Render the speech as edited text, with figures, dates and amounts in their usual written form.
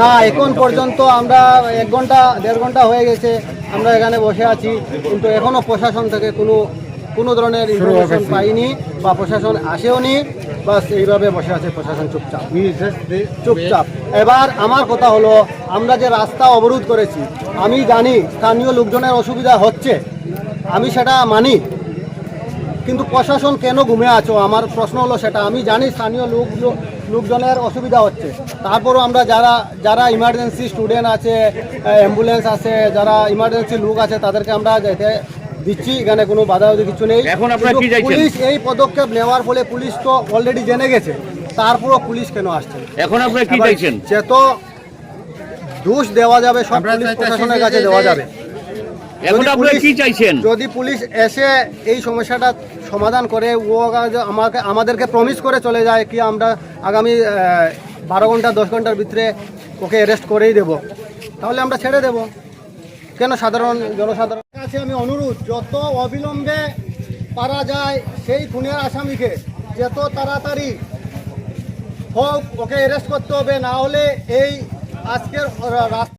না, এখন পর্যন্ত আমরা 1 ঘন্টা 1.5 ঘন্টা হয়ে গেছে আমরা এখানে বসে আছি, কিন্তু এখনো প্রশাসন থেকে কোনো ধরনের ইনফরমেশন পাইনি বা প্রশাসন আসেওনি। বাস এইভাবে বসে আছে প্রশাসন চুপচাপ। এবার আমার কথা হলো, আমরা যে রাস্তা অবরোধ করেছি, আমি জানি স্থানীয় লোকজনের অসুবিধা হচ্ছে, আমি সেটা মানি, কিন্তু প্রশাসন কেন ঘুমিয়ে আছো আমার প্রশ্ন হলো সেটা। আমি জানি স্থানীয় লোকজনের অসুবিধা হচ্ছে, তারপরও আমরা যারা ইমার্জেন্সি স্টুডেন্ট আছে, অ্যাম্বুলেন্স আছে, যারা ইমার্জেন্সি লোক আছে, তাদেরকে আমরা যেতে দিচ্ছি, এখানে কোনো বাধা কিছু নেই। এখন আপনারা কি চাইছেন? পুলিশ এই পদক্ষেপ নেওয়ার ফলে পুলিশ তো অলরেডি জেনে গেছে, তারপরও পুলিশ কেন আসছে? এখন আপনারা কি চাইছেন? সে তো দোষ দেওয়া যাবে সব পুলিশ প্রশাসনের কাছে দেওয়া যাবে। এখন আপনারা কি চাইছেন? যদি পুলিশ এসে এই সমস্যাটা সমাধান করে, ও আমাদেরকে প্রমিস করে চলে যায় কি আমরা আগামী 12 ঘন্টা 10 ঘন্টার ভিতরে ওকে অ্যারেস্ট করেই দেব, তাহলে আমরা ছেড়ে দেব। কেন জনসাধারণ কাছে আমি অনুরোধ, যত অবিলম্বে পারা যায় সেই খুনের আসামিকে যত তাড়াতাড়ি হোক ওকে অ্যারেস্ট করতে হবে, না হলে এই আজকের রাস্তা